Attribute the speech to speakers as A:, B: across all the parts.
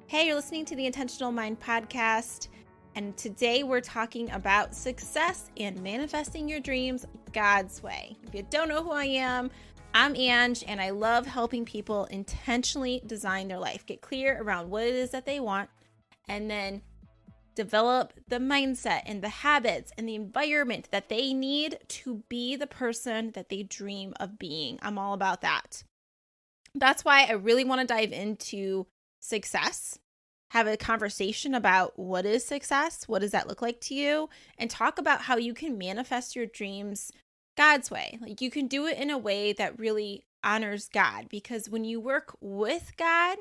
A: Hey, you're listening to the Intentional Mind podcast, and today we're talking about success and manifesting your dreams God's way. If you don't know who I am, I'm Ange, and I love helping people intentionally design their life, get clear around what it is that they want, and then develop the mindset and the habits and the environment that they need to be the person that they dream of being. I'm all about that. That's why I really want to dive into success, have a conversation about what is success, what does that look like to you, and talk about how you can manifest your dreams God's way. Like you can do it in a way that really honors God, because when you work with God,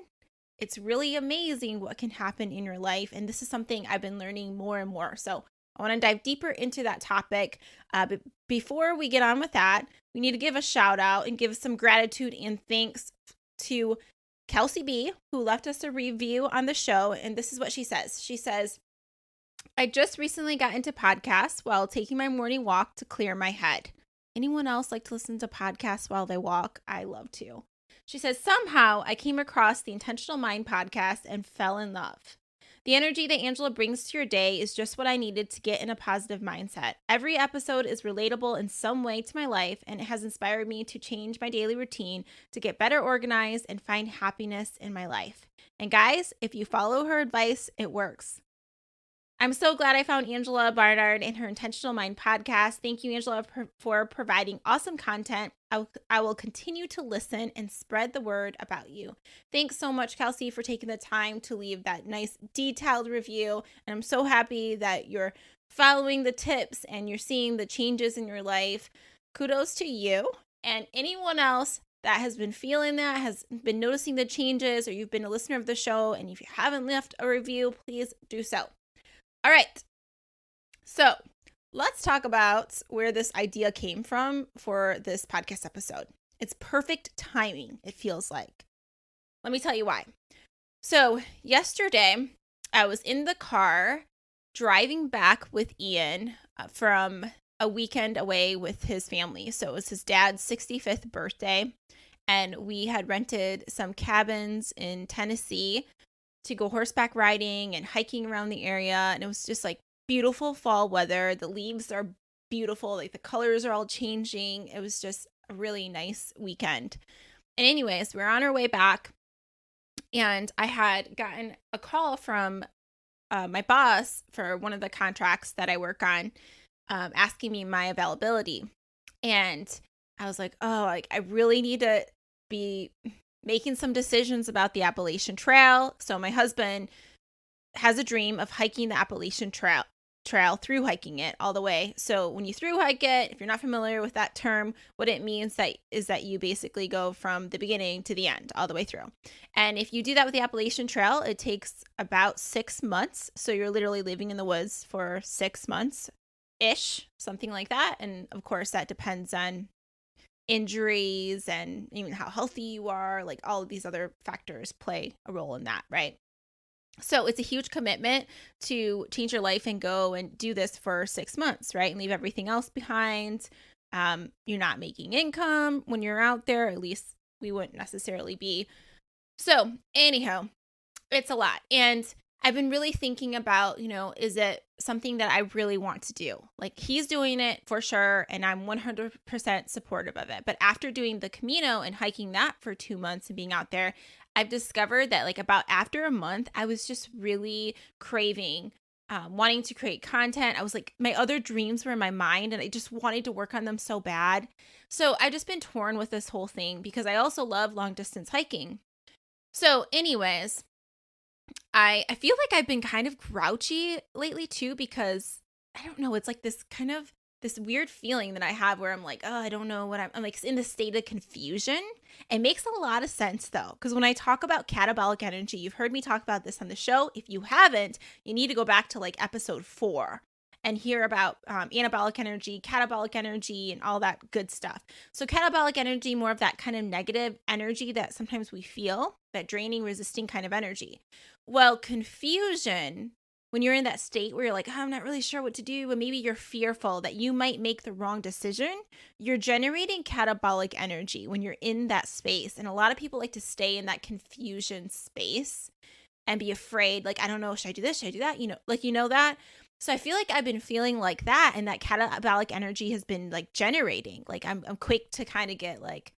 A: it's really amazing what can happen in your life. And this is something I've been learning more and more. So I want to dive deeper into that topic. But before we get on with that, we need to give a shout out and give some gratitude and thanks to Kelsey B, who left us a review on the show. And this is what she says. She says, I just recently got into podcasts while taking my morning walk to clear my head. Anyone else like to listen to podcasts while they walk? I love to. She says, somehow I came across the Intentional Mind podcast and fell in love. The energy that Angela brings to your day is just what I needed to get in a positive mindset. Every episode is relatable in some way to my life, and it has inspired me to change my daily routine to get better organized and find happiness in my life. And guys, if you follow her advice, it works. I'm so glad I found Angela Barnard in her Intentional Mind podcast. Thank you, Angela, for providing awesome content. I will continue to listen and spread the word about you. Thanks so much, Kelsey, for taking the time to leave that nice detailed review. And I'm so happy that you're following the tips and you're seeing the changes in your life. Kudos to you and anyone else that has been feeling that, has been noticing the changes, or you've been a listener of the show. And if you haven't left a review, please do so. All right, so let's talk about where this idea came from for this podcast episode. It's perfect timing, it feels like. Let me tell you why. So yesterday, I was in the car driving back with Ian from a weekend away with his family. So it was his dad's 65th birthday, and we had rented some cabins in Tennessee to go horseback riding and hiking around the area. And it was just like beautiful fall weather. The leaves are beautiful. Like the colors are all changing. It was just a really nice weekend. And anyways, we're on our way back, and I had gotten a call from my boss for one of the contracts that I work on, asking me my availability. And I was like, oh, like I really need to be making some decisions about the Appalachian Trail. So my husband has a dream of hiking the Appalachian Trail through hiking it all the way. So when you through hike it, if you're not familiar with that term, what it means is that you basically go from the beginning to the end all the way through. And if you do that with the Appalachian Trail, it takes about 6 months. So you're literally living in the woods for 6 months ish, something like that. And of course that depends on injuries and even how healthy you are. Like all of these other factors play a role in that, right? So it's a huge commitment to change your life and go and do this for 6 months, right? And leave everything else behind. You're not making income when you're out there. At least we wouldn't necessarily be. So anyhow, it's a lot. And I've been really thinking about, is it something that I really want to do? Like he's doing it for sure, and I'm 100% supportive of it. But after doing the Camino and hiking that for 2 months and being out there, I've discovered that like about after a month, I was just really craving wanting to create content. I was like, my other dreams were in my mind and I just wanted to work on them so bad. So I've just been torn with this whole thing because I also love long distance hiking. So anyways, I feel like I've been kind of grouchy lately too, because I don't know, it's like this weird feeling that I have where I'm like, oh, I don't know what I'm like in a state of confusion. It makes a lot of sense though, because when I talk about catabolic energy, you've heard me talk about this on the show. If you haven't, you need to go back to like episode 4 and hear about anabolic energy, catabolic energy, and all that good stuff. So catabolic energy, more of that kind of negative energy that sometimes we feel, that draining, resisting kind of energy. Well, confusion, when you're in that state where you're like, oh, I'm not really sure what to do, and maybe you're fearful that you might make the wrong decision, you're generating catabolic energy when you're in that space. And a lot of people like to stay in that confusion space. and be afraid. Like, I don't know, should I do this? Should I do that? Like, that. So I feel like I've been feeling like that, and that catabolic energy has been like generating. Like I'm quick to kind of get like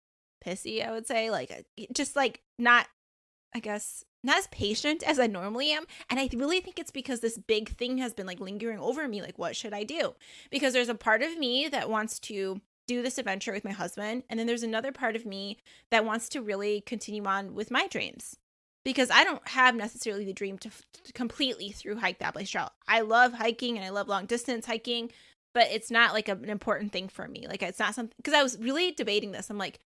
A: pissy, I would say, like just like not, I guess, not as patient as I normally am. And I really think it's because this big thing has been like lingering over me. Like, what should I do? Because there's a part of me that wants to do this adventure with my husband. And then there's another part of me that wants to really continue on with my dreams. Because I don't have necessarily the dream to completely through hike the Appalachian Trail. I love hiking and I love long distance hiking, but it's not like an important thing for me. Like, it's not something, because I was really debating this. I'm like,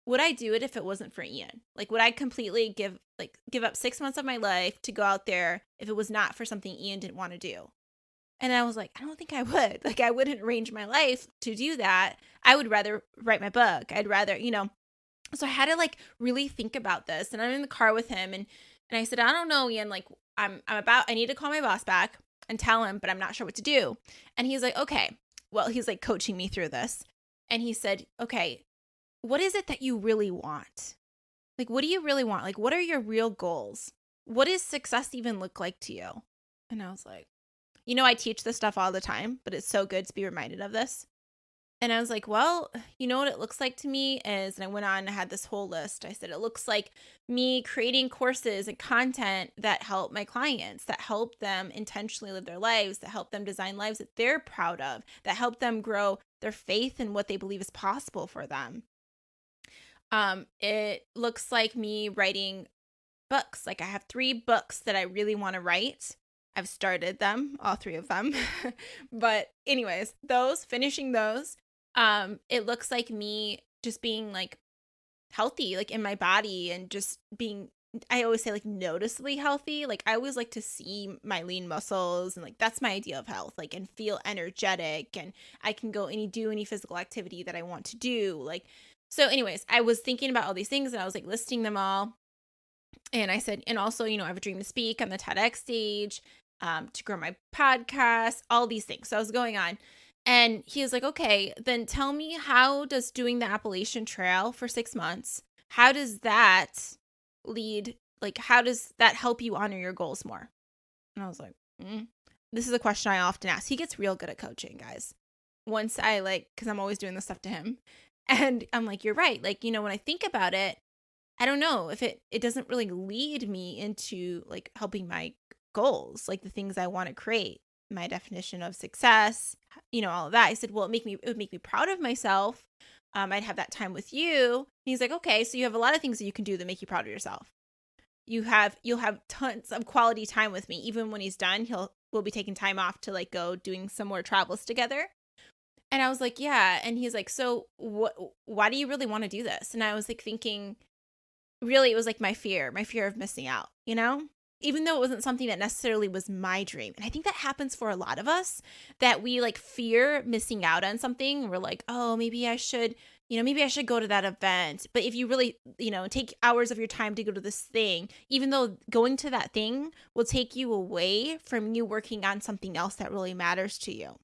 A: would I do it if it wasn't for Ian? Like, would I completely give up 6 months of my life to go out there if it was not for something Ian didn't want to do? And I was like, I don't think I would. Like, I wouldn't arrange my life to do that. I would rather write my book. I'd rather, so I had to like really think about this. And I'm in the car with him, and I said, I don't know, Ian, like I need to call my boss back and tell him, but I'm not sure what to do. And he's like, okay. Well, he's like coaching me through this. And he said, okay, what is it that you really want? Like, what do you really want? Like, what are your real goals? What does success even look like to you? And I was like, I teach this stuff all the time, but it's so good to be reminded of this. And I was like, well, what it looks like to me is, and I went on and had this whole list. I said, it looks like me creating courses and content that help my clients, that help them intentionally live their lives, that help them design lives that they're proud of, that help them grow their faith in what they believe is possible for them. It looks like me writing books. Like, I have 3 books that I really want to write. I've started them, all 3 of them. But anyways, finishing those. It looks like me just being like healthy, like in my body, and just being, I always say, like noticeably healthy. Like, I always like to see my lean muscles, and like that's my idea of health, like, and feel energetic, and I can go do any physical activity that I want to do. Like, so anyways, I was thinking about all these things, and I was like listing them all. And I said, and also, I have a dream to speak on the TEDx stage, to grow my podcast, all these things. So I was going on. And he was like, okay, then tell me, how does doing the Appalachian Trail for 6 months, how does that lead, like, how does that help you honor your goals more? And I was like, this is a question I often ask. He gets real good at coaching, guys. Once I because I'm always doing this stuff to him. And I'm like, you're right. Like, when I think about it, I don't know if it doesn't really lead me into like helping my goals, like the things I want to create, my definition of success, all of that. I said, well, it would make me proud of myself. I'd have that time with you. And he's like, okay, so you have a lot of things that you can do that make you proud of yourself. You'll have tons of quality time with me. Even when he's done, we'll be taking time off to like go doing some more travels together. And I was like, yeah. And he's like, so why do you really want to do this? And I was like thinking, really, it was like my fear of missing out, even though it wasn't something that necessarily was my dream. And I think that happens for a lot of us, that we like fear missing out on something. We're like, oh, maybe I should go to that event. But if you really, take hours of your time to go to this thing, even though going to that thing will take you away from you working on something else that really matters to you,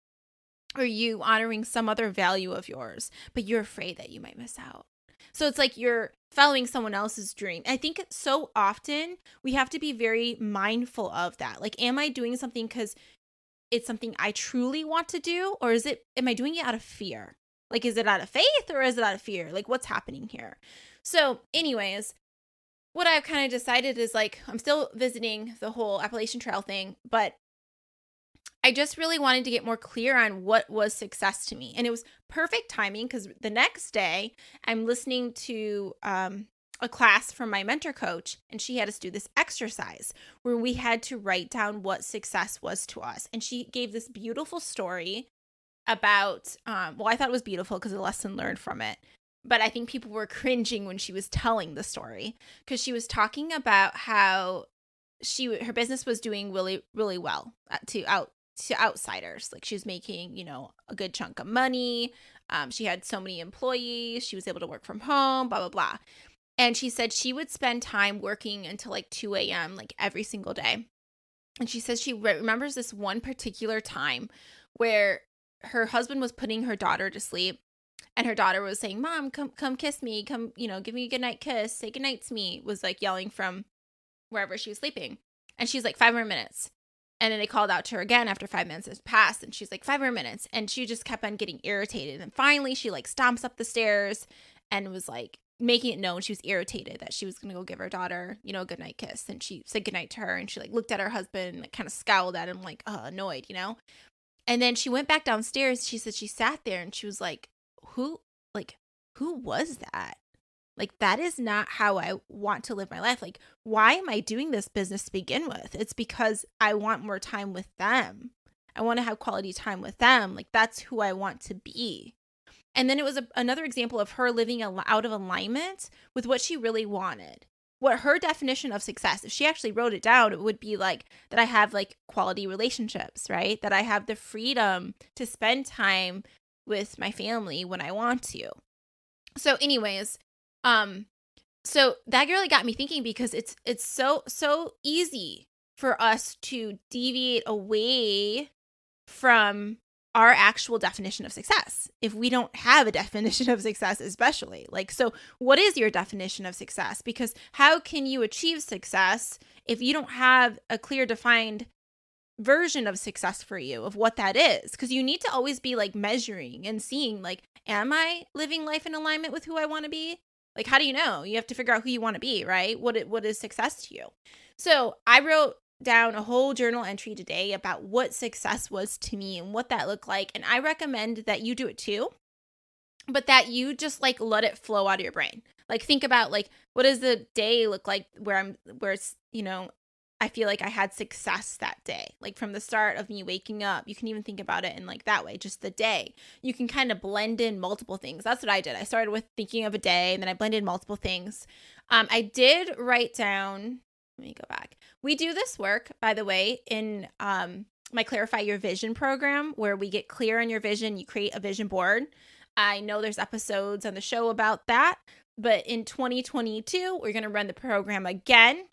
A: or you honoring some other value of yours, but you're afraid that you might miss out. So it's like you're following someone else's dream. I think so often we have to be very mindful of that. Like, am I doing something because it's something I truly want to do? Or am I doing it out of fear? Like, is it out of faith or is it out of fear? Like, what's happening here? So anyways, what I've kind of decided is like, I'm still visiting the whole Appalachian Trail thing, but I just really wanted to get more clear on what was success to me. And it was perfect timing because the next day I'm listening to a class from my mentor coach, and she had us do this exercise where we had to write down what success was to us. And she gave this beautiful story about, I thought it was beautiful because of the lesson learned from it. But I think people were cringing when she was telling the story, because she was talking about how her business was doing really, really well to outsiders. Like, she was making, a good chunk of money. She had so many employees. She was able to work from home, blah, blah, blah. And she said she would spend time working until like 2 a.m. like every single day. And she says she remembers this one particular time where her husband was putting her daughter to sleep, and her daughter was saying, "Mom, come kiss me. Come, give me a goodnight kiss. Say goodnight to me," was like yelling from wherever she was sleeping. And she's like, 5 more minutes. And then they called out to her again after 5 minutes has passed. And she's like, 5 more minutes. And she just kept on getting irritated. And finally, she like stomps up the stairs and was like making it known she was irritated that she was going to go give her daughter, you know, a goodnight kiss. And she said goodnight to her. And she like looked at her husband and kind of scowled at him like, annoyed, you know. And then she went back downstairs. She said she sat there and she was like, who was that? Like, that is not how I want to live my life. Like, why am I doing this business to begin with? It's because I want more time with them. I want to have quality time with them. Like, that's who I want to be. And then it was another example of her living out of alignment with what she really wanted. What her definition of success, if she actually wrote it down, it would be like that I have like quality relationships, right? That I have the freedom to spend time with my family when I want to. So anyways, so that really got me thinking, because it's so easy for us to deviate away from our actual definition of success if we don't have a definition of success, especially. Like, so what is your definition of success? Because how can you achieve success if you don't have a clear defined version of success for you, of what that is? Because you need to always be like measuring and seeing, like, am I living life in alignment with who I want to be? Like, how do you know? You have to figure out who you want to be, right? What is success to you? So I wrote down a whole journal entry today about what success was to me and what that looked like. And I recommend that you do it too, but that you just like let it flow out of your brain. Like, think about like, what does the day look like where it's, you know, I feel like I had success that day, like from the start of me waking up. You can even think about it in like that way, just the day. You can kind of blend in multiple things. That's what I did. I started with thinking of a day, and then I blended in multiple things. I did write down, let me go back. We do this work, by the way, in my Clarify Your Vision program, where we get clear on your vision. You create a vision board. I know there's episodes on the show about that, but in 2022, we're going to run the program again,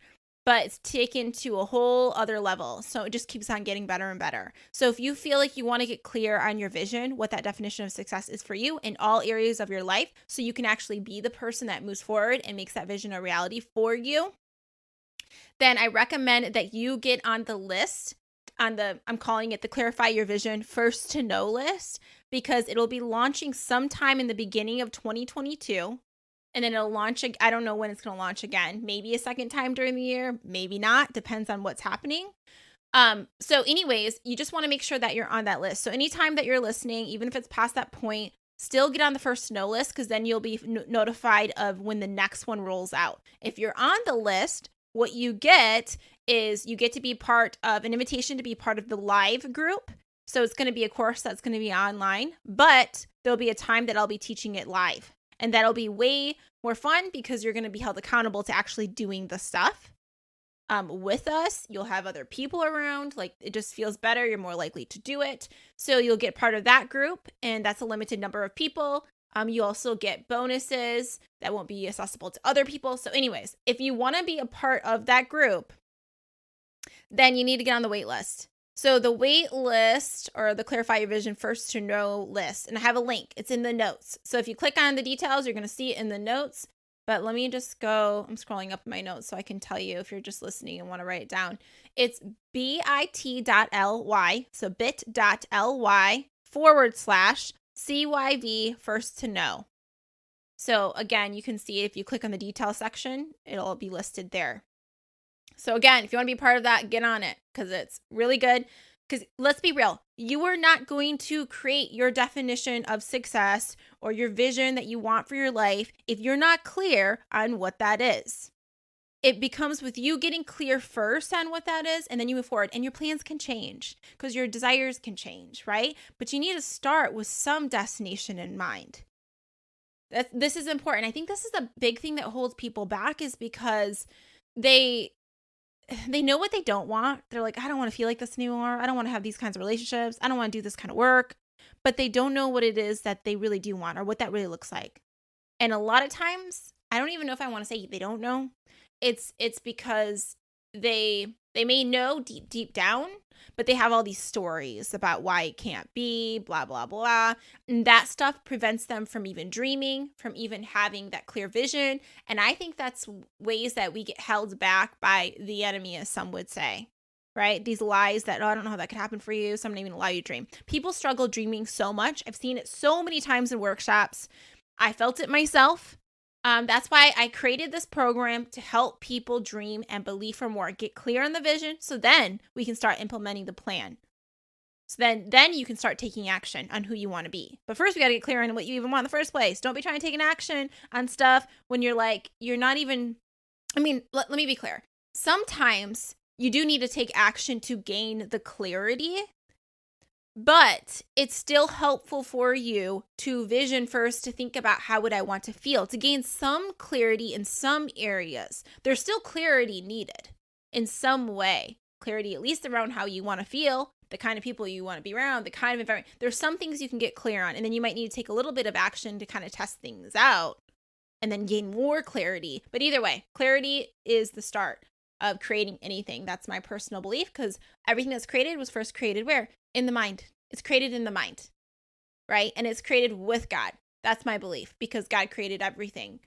A: but it's taken to a whole other level. So it just keeps on getting better and better. So if you feel like you want to get clear on your vision, what that definition of success is for you in all areas of your life, so you can actually be the person that moves forward and makes that vision a reality for you, then I recommend that you get on the list, I'm calling it the Clarify Your Vision First to Know list, because it'll be launching sometime in the beginning of 2022. And then it'll launch, I don't know when it's going to launch again. Maybe a second time during the year, maybe not. Depends on what's happening. So anyways, you just want to make sure that you're on that list. So anytime that you're listening, even if it's past that point, still get on the First to Know list, because then you'll be notified of when the next one rolls out. If you're on the list, what you get is you get to be part of an invitation to be part of the live group. So it's going to be a course that's going to be online, but there'll be a time that I'll be teaching it live. And that'll be way more fun, because you're going to be held accountable to actually doing the stuff with us. You'll have other people around. Like, it just feels better. You're more likely to do it. So you'll get part of that group, and that's a limited number of people. You also get bonuses that won't be accessible to other people. So anyways, if you want to be a part of that group, then you need to get on the wait list. So the wait list, or the Clarify Your Vision First to Know list, and I have a link. It's in the notes. So if you click on the details, you're going to see it in the notes. But let me just go, I'm scrolling up my notes so I can tell you if you're just listening and want to write it down. It's bit.ly, so bit.ly/CYV First to Know. So again, you can see if you click on the details section, it'll be listed there. So again, if you want to be part of that, get on it, because it's really good. Because let's be real, you are not going to create your definition of success or your vision that you want for your life if you're not clear on what that is. It becomes with you getting clear first on what that is, and then you move forward. And your plans can change, because your desires can change, right? But you need to start with some destination in mind. This is important. I think this is the big thing that holds people back, is because they know what they don't want. They're like, I don't want to feel like this anymore. I don't want to have these kinds of relationships. I don't want to do this kind of work. But they don't know what it is that they really do want, or what that really looks like. And a lot of times, I don't even know if I want to say they don't know. It's because they They may know deep, deep down, but they have all these stories about why it can't be, blah, blah, blah. And that stuff prevents them from even dreaming, from even having that clear vision. And I think that's ways that we get held back by the enemy, as some would say, right? These lies that, oh, I don't know how that could happen for you, so I'm not even allow you to dream. People struggle dreaming so much. I've seen it so many times in workshops. I felt it myself. That's why I created this program to help people dream and believe for more. Get clear on the vision, so then we can start implementing the plan. So then you can start taking action on who you want to be. But first, we got to get clear on what you even want in the first place. Don't be trying to take an action on stuff when you're not even. I mean, let me be clear. Sometimes you do need to take action to gain the clarity. But it's still helpful for you to vision first, to think about how would I want to feel, to gain some clarity in some areas. There's still clarity needed in some way. Clarity at least around how you want to feel, the kind of people you want to be around, the kind of environment. There's some things you can get clear on, and then you might need to take a little bit of action to kind of test things out and then gain more clarity. But either way, clarity is the start of creating anything. That's my personal belief, because everything that's created was first created where? In the mind. It's created in the mind, right? And it's created with God. That's my belief, because God created everything.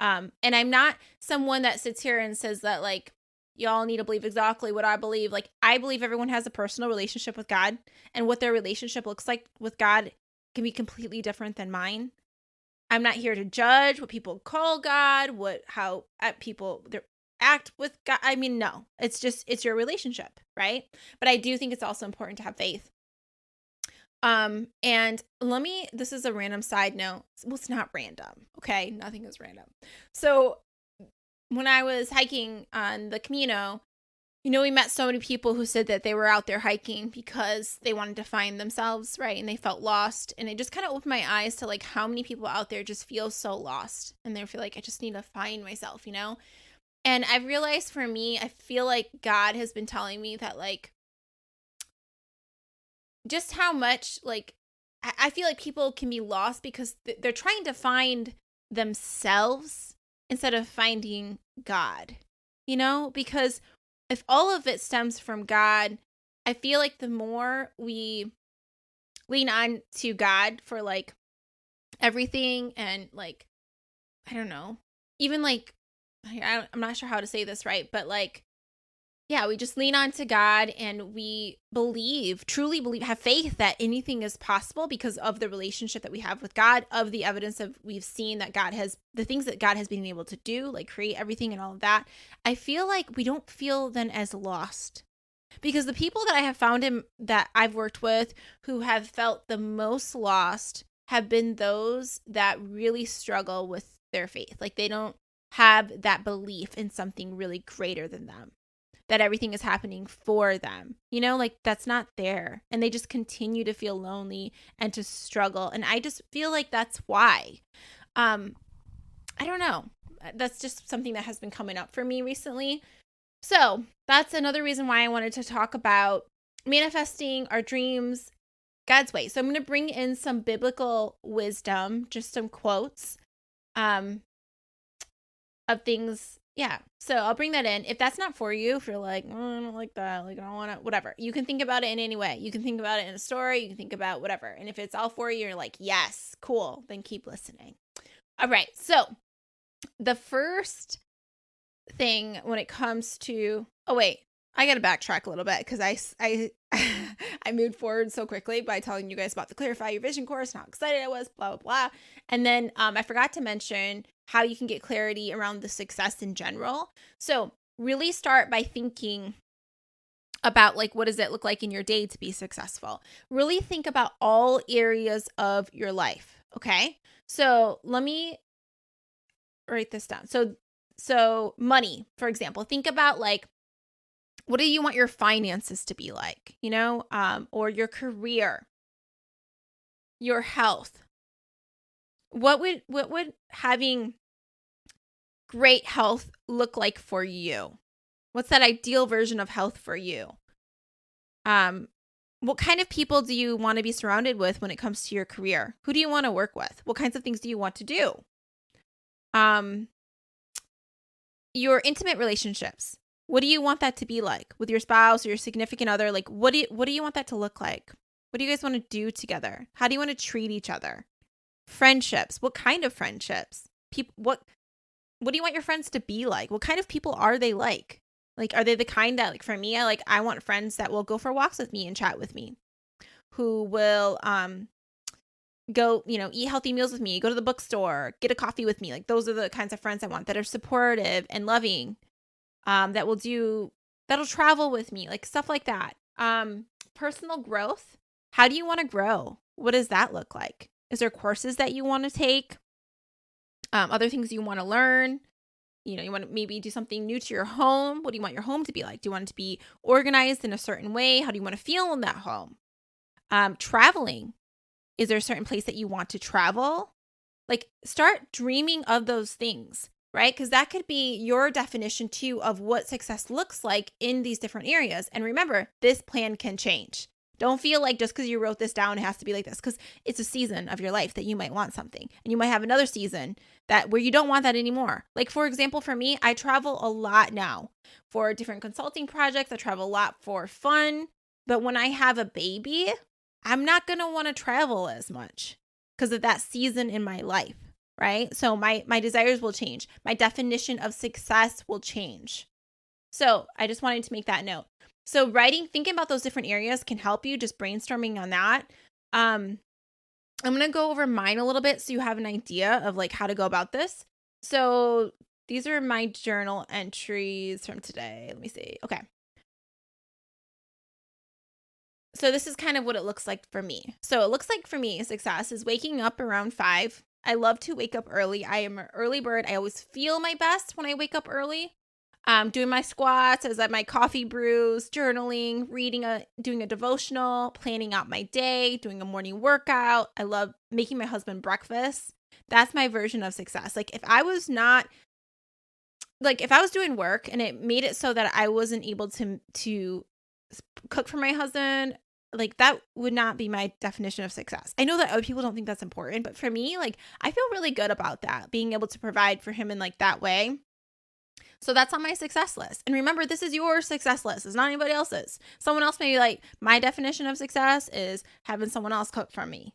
A: And I'm not someone that sits here and says that, like, y'all need to believe exactly what I believe. Like, I believe everyone has a personal relationship with God, and what their relationship looks like with God can be completely different than mine. I'm not here to judge what people call God, how people act with God. I mean, no, it's your relationship, right? But I do think it's also important to have faith. And this is a random side note. Well, it's not random. Okay. Nothing is random. So when I was hiking on the Camino, we met so many people who said that they were out there hiking because they wanted to find themselves, right? And they felt lost. And it just kind of opened my eyes to, like, how many people out there just feel so lost, and they feel like, I just need to find myself, And I've realized for me, I feel like God has been telling me that, like, just how much, like, I feel like people can be lost because they're trying to find themselves instead of finding God, because if all of it stems from God, I feel like the more we lean on to God for, like, everything, and, like, I don't know, even, like, I'm not sure how to say this right, but, like, yeah, we just lean on to God, and we truly believe, have faith that anything is possible because of the relationship that we have with God, of the evidence of we've seen that the things that God has been able to do, like create everything and all of that. I feel like we don't feel then as lost, because the people that I have found that I've worked with who have felt the most lost have been those that really struggle with their faith. Like, they don't have that belief in something really greater than them, that everything is happening for them, like, that's not there. And they just continue to feel lonely and to struggle. And I just feel like that's why. I don't know. That's just something that has been coming up for me recently. So that's another reason why I wanted to talk about manifesting our dreams God's way. So I'm going to bring in some biblical wisdom, just some quotes of things. Yeah. So I'll bring that in. If that's not for you, if you're like, I don't like that, like, I don't want to, whatever, you can think about it in any way. You can think about it in a story. You can think about whatever. And if it's all for you, you're like, yes, cool, then keep listening. All right. So the first thing when it comes to, I got to backtrack a little bit, because I moved forward so quickly by telling you guys about the Clarify Your Vision course and how excited I was, blah, blah, blah. And then I forgot to mention how you can get clarity around the success in general. So really start by thinking about, like, what does it look like in your day to be successful? Really think about all areas of your life. Okay. So let me write this down. So money, for example, think about, like, what do you want your finances to be like, or your career, your health? What would having great health look like for you? What's that ideal version of health for you? What kind of people do you want to be surrounded with when it comes to your career? Who do you want to work with? What kinds of things do you want to do? Your intimate relationships. What do you want that to be like with your spouse or your significant other? Like, what do you want that to look like? What do you guys want to do together? How do you want to treat each other? Friendships. What kind of friendships? People, what do you want your friends to be like? What kind of people are they like? Like, are they the kind that, like, for me, I want friends that will go for walks with me and chat with me, who will go, eat healthy meals with me, go to the bookstore, get a coffee with me. Like, those are the kinds of friends I want, that are supportive and loving, that'll travel with me, like stuff like that. Personal growth. How do you want to grow? What does that look like? Is there courses that you want to take? Other things you want to learn? You want to maybe do something new to your home. What do you want your home to be like? Do you want it to be organized in a certain way? How do you want to feel in that home? Traveling. Is there a certain place that you want to travel? Like, start dreaming of those things, right? Because that could be your definition too of what success looks like in these different areas. And remember, this plan can change. Don't feel like just because you wrote this down, it has to be like this, because it's a season of your life that you might want something. And you might have another season where you don't want that anymore. Like, for example, for me, I travel a lot now for different consulting projects. I travel a lot for fun. But when I have a baby, I'm not going to want to travel as much because of that season in my life, right? So my desires will change. My definition of success will change. So I just wanted to make that note. So thinking about those different areas can help you, just brainstorming on that. I'm going to go over mine a little bit so you have an idea of like how to go about this. So these are my journal entries from today. Let me see. Okay. So this is kind of what it looks like for me. So it looks like for me, success is waking up around 5. I love to wake up early. I am an early bird. I always feel my best when I wake up early. Doing my squats, as my coffee brews, journaling, doing a devotional, planning out my day, doing a morning workout. I love making my husband breakfast. That's my version of success. Like, if I was doing work and it made it so that I wasn't able to cook for my husband, like, that would not be my definition of success. I know that other people don't think that's important, but for me, like, I feel really good about that, being able to provide for him in like that way. So that's on my success list. And remember, this is your success list. It's not anybody else's. Someone else may be like, my definition of success is having someone else cook for me,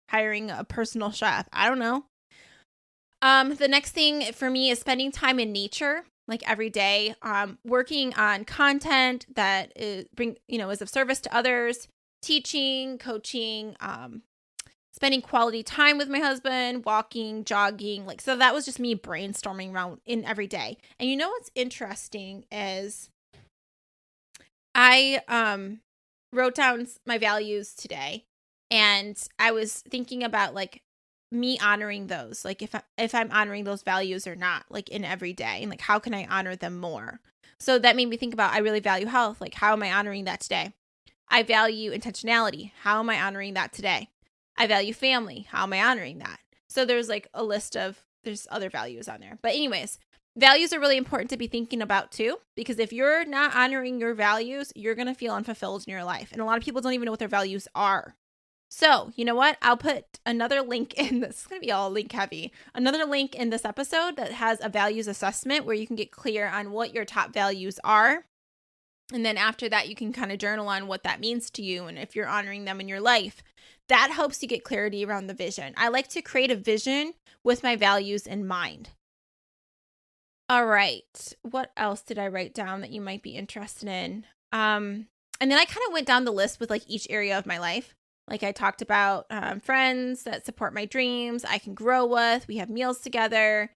A: hiring a personal chef. I don't know. The next thing for me is spending time in nature, like every day, working on content that is of service to others, teaching, coaching, spending quality time with my husband, walking, jogging. Like, so that was just me brainstorming around in every day. And you know what's interesting is I wrote down my values today, and I was thinking about like me honoring those, like if I'm honoring those values or not, like in every day, and like how can I honor them more. So that made me think about, I really value health. Like, how am I honoring that today? I value intentionality. How am I honoring that today? I value family. How am I honoring that? So there's like a list there's other values on there. But anyways, values are really important to be thinking about too, because if you're not honoring your values, you're going to feel unfulfilled in your life. And a lot of people don't even know what their values are. So you know what? I'll put another link in this. It's going to be all link heavy. Another link in this episode that has a values assessment where you can get clear on what your top values are. And then after that, you can kind of journal on what that means to you and if you're honoring them in your life. That helps you get clarity around the vision. I like to create a vision with my values in mind. All right. What else did I write down that you might be interested in? And then I kind of went down the list with like each area of my life. Like, I talked about friends that support my dreams, I can grow with, we have meals together,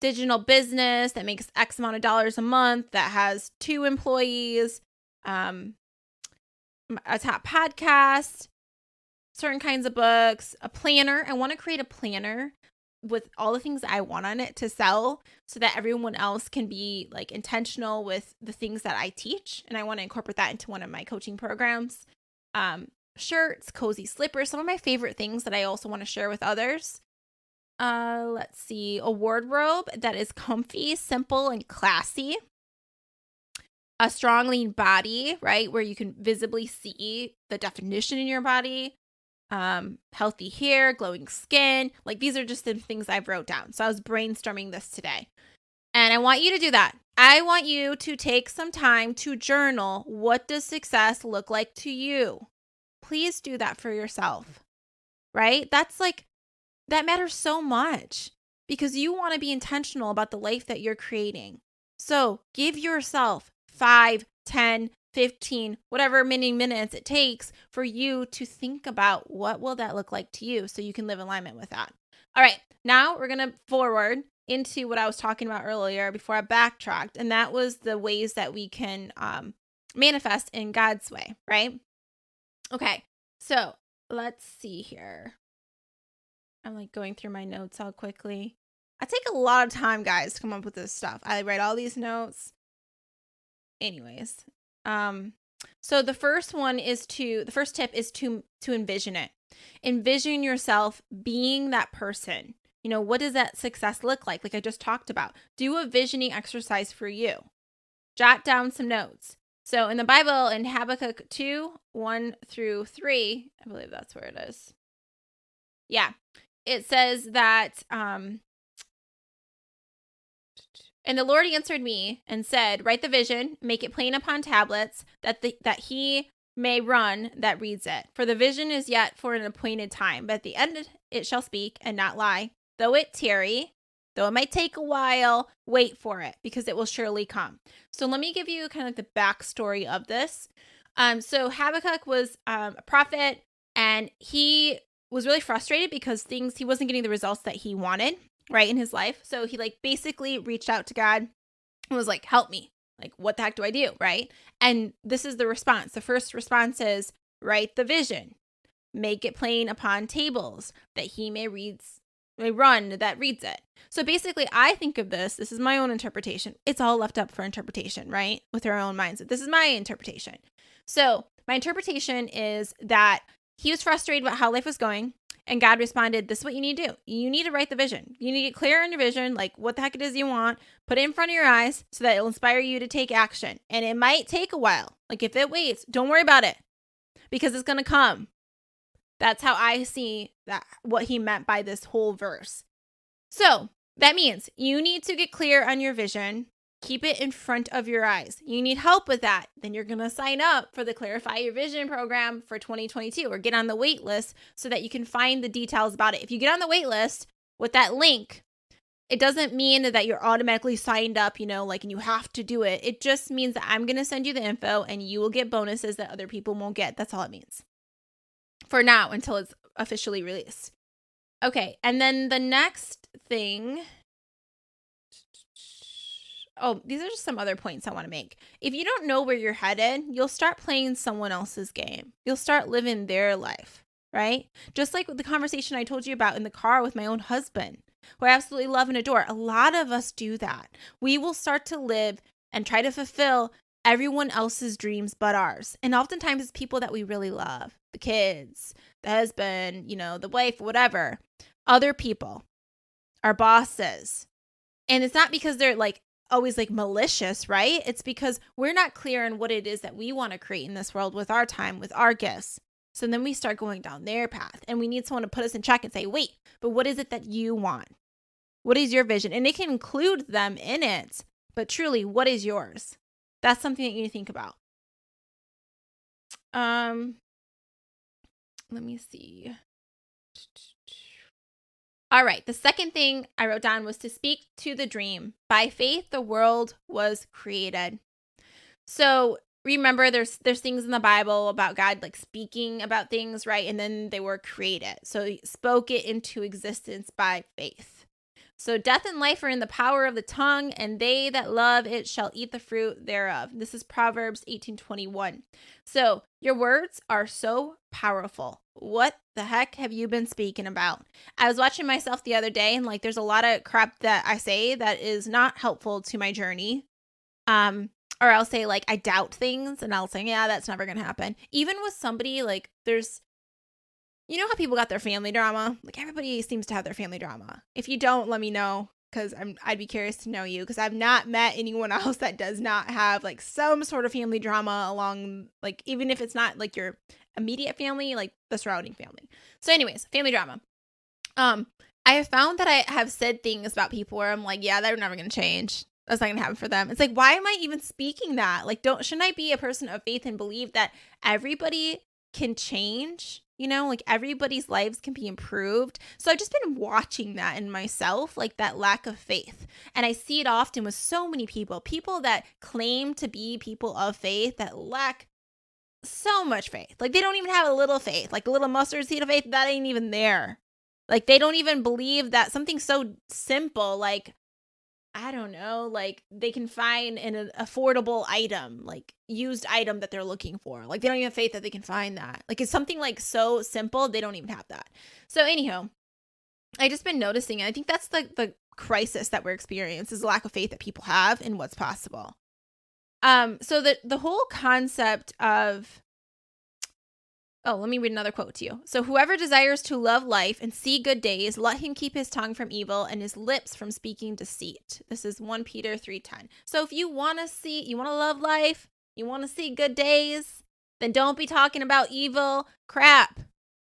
A: digital business that makes X amount of dollars a month, that has 2 employees, a top podcast, certain kinds of books, a planner. I want to create a planner with all the things I want on it to sell so that everyone else can be like intentional with the things that I teach. And I want to incorporate that into one of my coaching programs. Shirts, cozy slippers, some of my favorite things that I also want to share with others. Let's see, a wardrobe that is comfy, simple, and classy. A strong, lean body, right, where you can visibly see the definition in your body. Healthy hair, glowing skin. Like, these are just the things I've wrote down. So I was brainstorming this today. And I want you to do that. I want you to take some time to journal. What does success look like to you? Please do that for yourself, right? That matters so much because you want to be intentional about the life that you're creating. So give yourself 5, 10, 15, whatever many minutes it takes for you to think about what will that look like to you so you can live in alignment with that. All right, now we're going to forward into what I was talking about earlier before I backtracked, and that was the ways that we can manifest in God's way, right? Okay, so let's see here. I'm like going through my notes all quickly. I take a lot of time, guys, to come up with this stuff. I write all these notes. Anyways, so the first tip is to envision it. Envision yourself being that person. You know, what does that success look like? Like I just talked about. Do a visioning exercise for you. Jot down some notes. So in the Bible, in Habakkuk 2, 1 through 3, I believe that's where it is. Yeah. It says that, and the Lord answered me and said, write the vision, make it plain upon tablets, that he may run that reads it. For the vision is yet for an appointed time, but at the end it shall speak and not lie. Though it tarry, though it might take a while, wait for it, because it will surely come. So let me give you kind of the backstory of this. So Habakkuk was a prophet, and he was really frustrated because he wasn't getting the results that he wanted, right, in his life. So he basically reached out to God and was like, help me. Like, what the heck do I do, right? And this is the response. The first response is, write the vision, make it plain upon tables, that he may run that reads it. So basically, I think of this is my own interpretation. It's all left up for interpretation, right? With our own minds. This is my interpretation. So my interpretation is that he was frustrated about how life was going, and God responded, this is what you need to do. You need to write the vision. You need to get clear on your vision, like what the heck it is you want, put it in front of your eyes so that it'll inspire you to take action. And it might take a while. Like if it waits, don't worry about it because it's going to come. That's how I see that, what he meant by this whole verse. So that means you need to get clear on your vision. Keep it in front of your eyes. You need help with that. Then you're going to sign up for the Clarify Your Vision program for 2022 or get on the wait list so that you can find the details about it. If you get on the wait list with that link, it doesn't mean that you're automatically signed up, and you have to do it. It just means that I'm going to send you the info and you will get bonuses that other people won't get. That's all it means. For now, until it's officially released. Okay, and then the next thing. Oh, these are just some other points I want to make. If you don't know where you're headed, you'll start playing someone else's game. You'll start living their life, right? Just like with the conversation I told you about in the car with my own husband, who I absolutely love and adore. A lot of us do that. We will start to live and try to fulfill everyone else's dreams but ours. And oftentimes it's people that we really love. The kids, the husband, the wife, whatever. Other people, our bosses. And it's not because they're always malicious, right? It's because we're not clear on what it is that we want to create in this world with our time, with our gifts. So then we start going down their path and we need someone to put us in check and say, wait, but what is it that you want? What is your vision? And it can include them in it, but truly, what is yours? That's something that you need to think about. Let me see. All right. The second thing I wrote down was to speak to the dream. By faith, the world was created. So remember, there's things in the Bible about God speaking about things, right? And then they were created. So he spoke it into existence by faith. So death and life are in the power of the tongue, and they that love it shall eat the fruit thereof. This is Proverbs 18:21. So your words are so powerful. What the heck have you been speaking about? I was watching myself the other day, and there's a lot of crap that I say that is not helpful to my journey. Or I'll say I doubt things, and I'll say, yeah, that's never going to happen. Even with somebody there's, how people got their family drama? Everybody seems to have their family drama. If you don't, let me know, because I'd be curious to know you, because I've not met anyone else that does not have some sort of family drama along, even if it's not your immediate family, the surrounding family. So anyways, family drama. I have found that I have said things about people where I'm like, yeah, they're never going to change. That's not going to happen for them. It's like, why am I even speaking that? Like, shouldn't I be a person of faith and believe that everybody can change? You know, like everybody's lives can be improved. So I've just been watching that in myself, like that lack of faith. And I see it often with so many people that claim to be people of faith that lack so much faith. Like they don't even have a little faith, like a little mustard seed of faith that ain't even there. Like they don't even believe that something so simple, like, I don't know, like they can find an affordable item, like used item that they're looking for. Like they don't even have faith that they can find that. Like it's something like so simple, they don't even have that. So anyhow, I just been noticing, I think that's the crisis that we're experiencing is the lack of faith that people have in what's possible. So the whole concept of, let me read another quote to you. So whoever desires to love life and see good days, let him keep his tongue from evil and his lips from speaking deceit. This is 1 Peter 3:10. So if you want to love life, you want to see good days, then don't be talking about evil crap.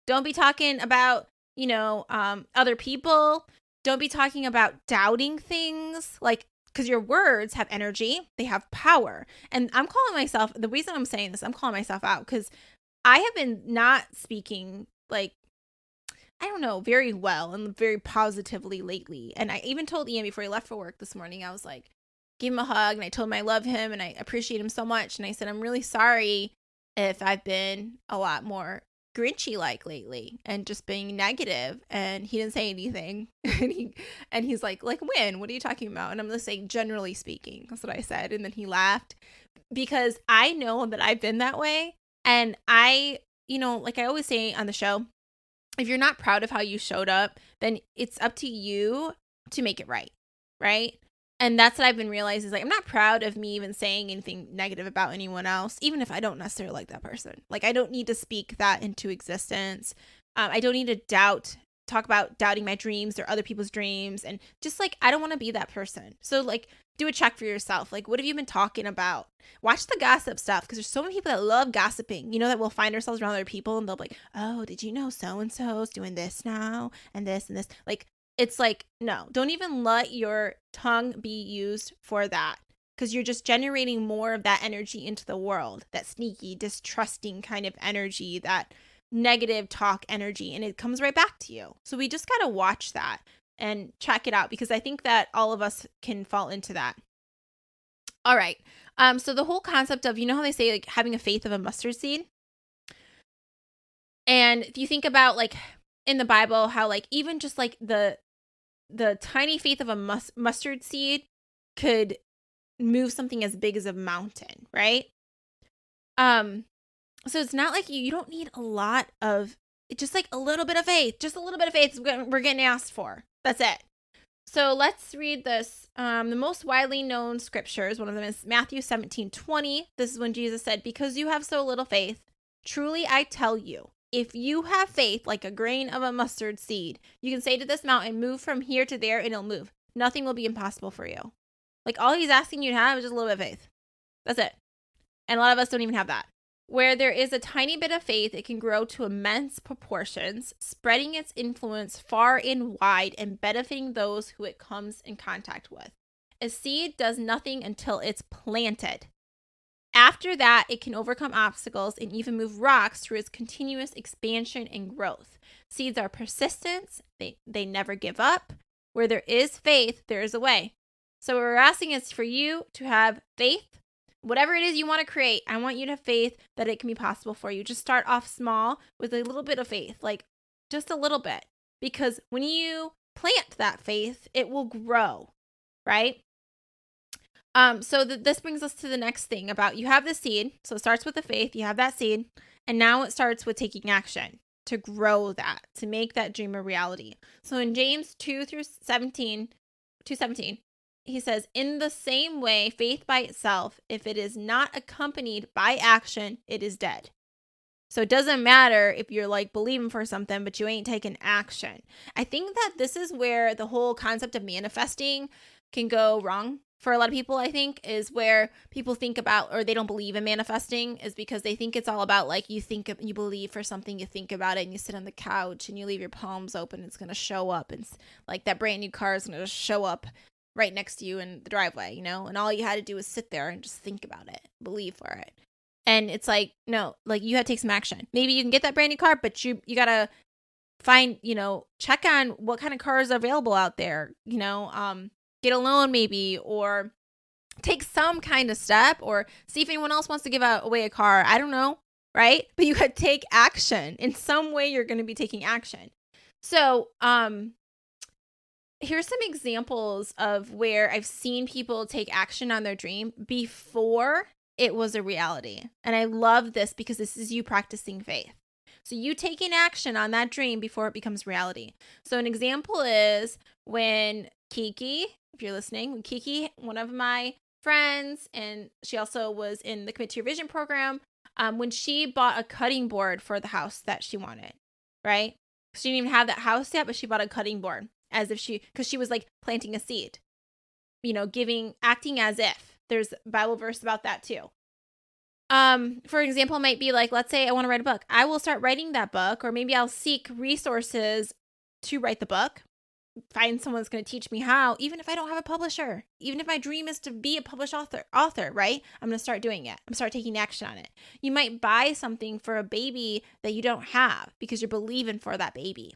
A: Don't be talking about, other people. Don't be talking about doubting things, like, because your words have energy, they have power. And the reason I'm saying this, I'm calling myself out because I have been not speaking, like, I don't know, very well and very positively lately. And I even told Ian before he left for work this morning, I was like, give him a hug. And I told him I love him and I appreciate him so much. And I said, I'm really sorry if I've been a lot more Grinchy like lately and just being negative. And he didn't say anything. and he's like, when? What are you talking about? And I'm just saying, generally speaking. That's what I said. And then he laughed because I know that I've been that way. And I, like I always say on the show, if you're not proud of how you showed up, then it's up to you to make it right. Right. And that's what I've been realizing is like, I'm not proud of me even saying anything negative about anyone else, even if I don't necessarily like that person. Like, I don't need to speak that into existence. I don't need to talk about doubting my dreams or other people's dreams. And just like, I don't want to be that person. So like, do a check for yourself. Like, what have you been talking about? Watch the gossip stuff because there's so many people that love gossiping, that we'll find ourselves around other people and they'll be like, oh, did you know so-and-so's doing this now and this and this? Like, it's like, no, don't even let your tongue be used for that because you're just generating more of that energy into the world, that sneaky, distrusting kind of energy, that negative talk energy, and it comes right back to you. So we just got to watch that and check it out because I think that all of us can fall into that. All right. So the whole concept of, how they say like having a faith of a mustard seed. And if you think about like in the Bible, how like even just like the tiny faith of a mustard seed could move something as big as a mountain, right? So it's not like you don't need a lot of, just like a little bit of faith, is what we're getting asked for. That's it. So let's read this. The most widely known scriptures, one of them is Matthew 17:20. This is when Jesus said, because you have so little faith, truly I tell you, if you have faith like a grain of a mustard seed, you can say to this mountain, move from here to there, and it'll move. Nothing will be impossible for you. Like all he's asking you to have is just a little bit of faith. That's it. And a lot of us don't even have that. Where there is a tiny bit of faith, it can grow to immense proportions, spreading its influence far and wide and benefiting those who it comes in contact with. A seed does nothing until it's planted. After that, it can overcome obstacles and even move rocks through its continuous expansion and growth. Seeds are persistent. They never give up. Where there is faith, there is a way. So what we're asking is for you to have faith. Whatever it is you want to create, I want you to have faith that it can be possible for you. Just start off small with a little bit of faith, like just a little bit. Because when you plant that faith, it will grow, right? So this brings us to the next thing about you have the seed. So it starts with the faith, you have that seed, and now it starts with taking action to grow that, to make that dream a reality. So in James 2:17, he says, in the same way, faith by itself, if it is not accompanied by action, it is dead. So it doesn't matter if you're like believing for something, but you ain't taking action. I think that this is where the whole concept of manifesting can go wrong for a lot of people, I think, is where people think about, or they don't believe in manifesting, is because they think it's all about like you believe for something, you think about it, and you sit on the couch and you leave your palms open. It's going to show up. And like that brand new car is going to show up right next to you in the driveway, and all you had to do was sit there and just think about it, believe for it. And it's like, no, like you had to take some action. Maybe you can get that brand new car, but you got to find, check on what kind of cars are available out there, get a loan maybe, or take some kind of step, or see if anyone else wants to give away a car. I don't know, right? But you could take action. In some way, you're going to be taking action. So, here's some examples of where I've seen people take action on their dream before it was a reality. And I love this because this is you practicing faith. So you taking action on that dream before it becomes reality. So an example is when Kiki, if you're listening, when Kiki, one of my friends, and she also was in the Commit to Your Vision program, when she bought a cutting board for the house that she wanted, right? She didn't even have that house yet, but she bought a cutting board because she was like planting a seed, acting as if. There's a Bible verse about that too. For example, might be like, let's say I want to write a book. I will start writing that book, or maybe I'll seek resources to write the book, find someone that's going to teach me how, even if I don't have a publisher, even if my dream is to be a published author, right? I'm going to start doing it. I'm going to start taking action on it. You might buy something for a baby that you don't have because you're believing for that baby.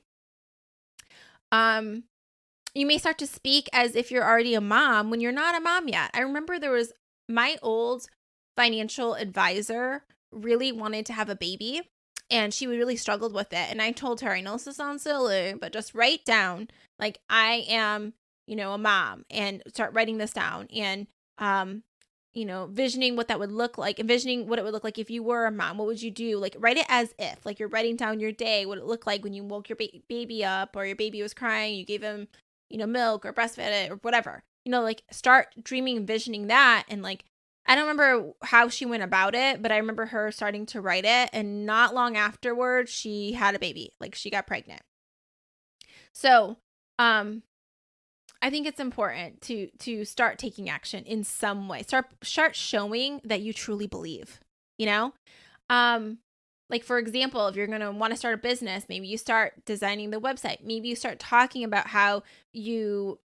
A: You may start to speak as if you're already a mom when you're not a mom yet. I remember there was my old financial advisor really wanted to have a baby, and she really struggled with it. And I told her, I know this sounds silly, but just write down, like, I am, a mom, and start writing this down, and, visioning what that would look like, envisioning what it would look like if you were a mom. What would you do? Like, write it as if, like, you're writing down your day, what it looked like when you woke your baby up, or your baby was crying, you gave him, milk, or breastfed it, or whatever, like, start dreaming, envisioning that. And like, I don't remember how she went about it, but I remember her starting to write it, and not long afterwards, she had a baby. Like, she got pregnant. So, I think it's important to start taking action in some way. Start showing that you truly believe, Like, for example, if you're going to want to start a business, maybe you start designing the website. Maybe you start talking about how you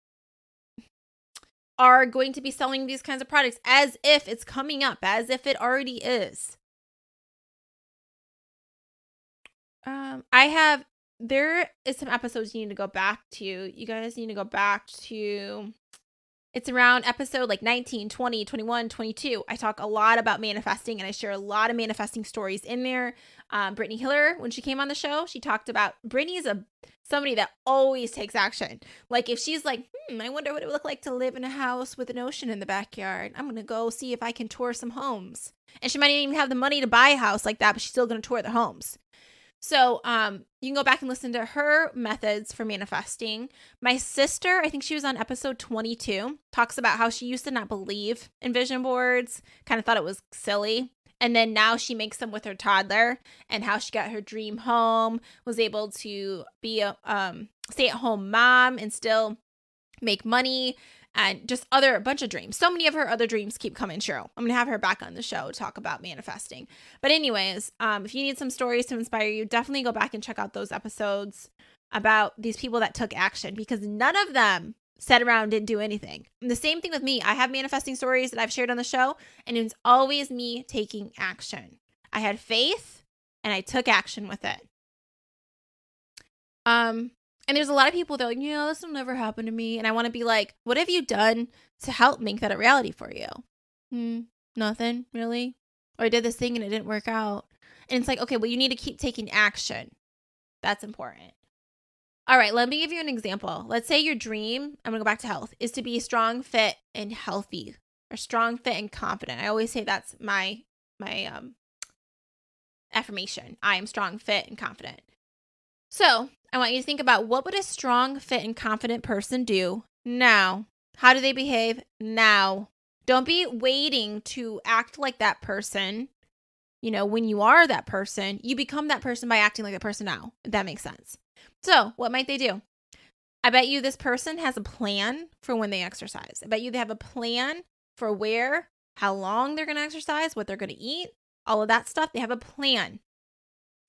A: are going to be selling these kinds of products as if it's coming up, as if it already is. There is some episodes you need to go back to. You guys need to go back to, it's around episode like 19, 20, 21, 22. I talk a lot about manifesting, and I share a lot of manifesting stories in there. Brittany Hiller, when she came on the show, she talked about, Brittany's somebody that always takes action. Like, if she's like, I wonder what it would look like to live in a house with an ocean in the backyard, I'm going to go see if I can tour some homes. And she might not even have the money to buy a house like that, but she's still going to tour the homes. So you can go back and listen to her methods for manifesting. My sister, I think she was on episode 22, talks about how she used to not believe in vision boards, kind of thought it was silly. And then now she makes them with her toddler, and how she got her dream home, was able to be a stay-at-home mom and still make money, and just a bunch of dreams. So many of her other dreams keep coming true. I'm going to have her back on the show to talk about manifesting. But anyways, if you need some stories to inspire you, definitely go back and check out those episodes about these people that took action, because none of them sat around and didn't do anything. And the same thing with me. I have manifesting stories that I've shared on the show, and it's always me taking action. I had faith, and I took action with it. And there's a lot of people that are like, this will never happen to me. And I want to be like, what have you done to help make that a reality for you? Nothing, really. Or I did this thing and it didn't work out. And it's like, okay, well, you need to keep taking action. That's important. All right, let me give you an example. Let's say your dream, I'm going to go back to health, is to be strong, fit, and healthy, or strong, fit, and confident. I always say that's my affirmation. I am strong, fit, and confident. So I want you to think about, what would a strong, fit, and confident person do now? How do they behave now? Don't be waiting to act like that person. When you are that person, you become that person by acting like that person now, if that makes sense. So what might they do? I bet you this person has a plan for when they exercise. I bet you they have a plan for where, how long they're going to exercise, what they're going to eat, all of that stuff. They have a plan.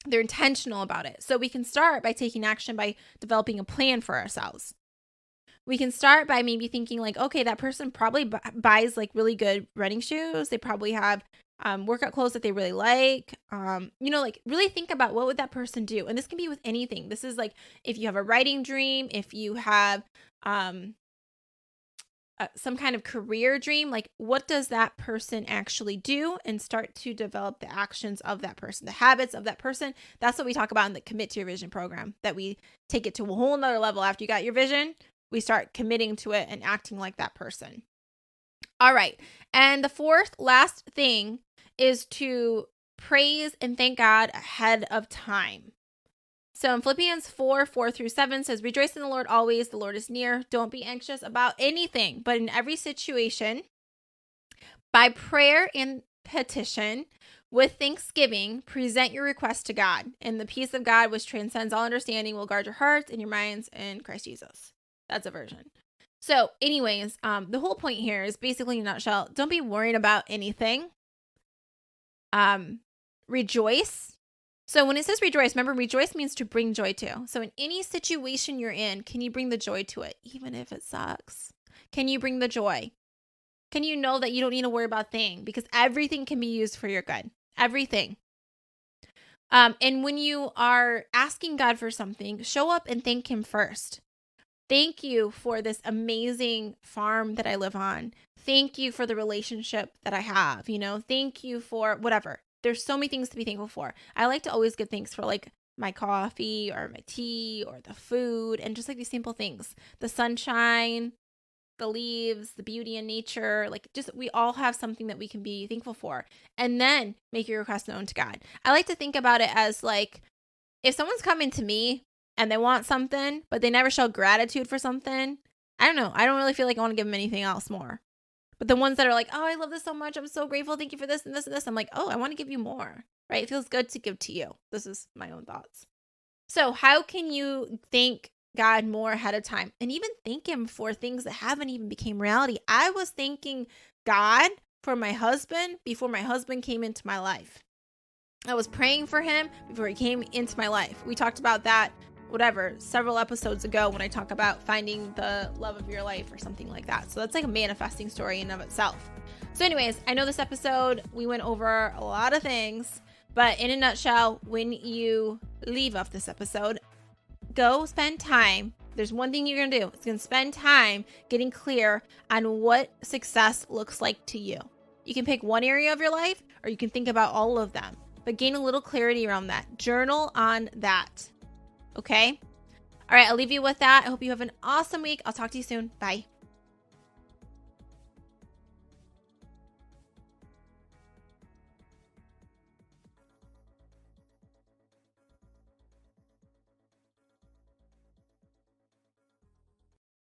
A: They're intentional about it. So we can start by taking action by developing a plan for ourselves. We can start by maybe thinking like, okay, that person probably buys like really good running shoes. They probably have workout clothes that they really like. Like really think about what would that person do. And this can be with anything. This is like if you have a writing dream, if you have some kind of career dream, like what does that person actually do, and start to develop the actions of that person, the habits of that person. That's what we talk about in the Commit to Your Vision program, that we take it to a whole nother level. After you got your vision, we start committing to it and acting like that person. All right. And the fourth last thing is to praise and thank God ahead of time. So in Philippians 4:4-7 says, rejoice in the Lord always. The Lord is near. Don't be anxious about anything, but in every situation, by prayer and petition, with thanksgiving, present your request to God. And the peace of God, which transcends all understanding, will guard your hearts and your minds in Christ Jesus. That's a version. So anyways, the whole point here is basically in a nutshell, don't be worried about anything. Rejoice. So when it says rejoice, remember, rejoice means to bring joy to. So in any situation you're in, can you bring the joy to it, even if it sucks? Can you bring the joy? Can you know that you don't need to worry about a thing, because everything can be used for your good? Everything. And when you are asking God for something, show up and thank Him first. Thank you for this amazing farm that I live on. Thank you for the relationship that I have. Thank you for whatever. There's so many things to be thankful for. I like to always give thanks for like my coffee or my tea or the food, and just like these simple things, the sunshine, the leaves, the beauty in nature. Like, just, we all have something that we can be thankful for, and then make your request known to God. I like to think about it as like, if someone's coming to me and they want something, but they never show gratitude for something, I don't know. I don't really feel like I want to give them anything else more. But the ones that are like, oh, I love this so much, I'm so grateful, thank you for this and this and this, I'm like, oh, I want to give you more, right? It feels good to give to you. This is my own thoughts. So how can you thank God more ahead of time, and even thank Him for things that haven't even became reality? I was thanking God for my husband before my husband came into my life. I was praying for him before he came into my life. We talked about that several episodes ago when I talk about finding the love of your life or something like that. So that's like a manifesting story in and of itself. So anyways, I know this episode, we went over a lot of things, but in a nutshell, when you leave off this episode, go spend time. There's one thing you're going to do. It's going to spend time getting clear on what success looks like to you. You can pick one area of your life, or you can think about all of them, but gain a little clarity around that. Journal on that. Okay? All right, I'll leave you with that. I hope you have an awesome week. I'll talk to you soon. Bye.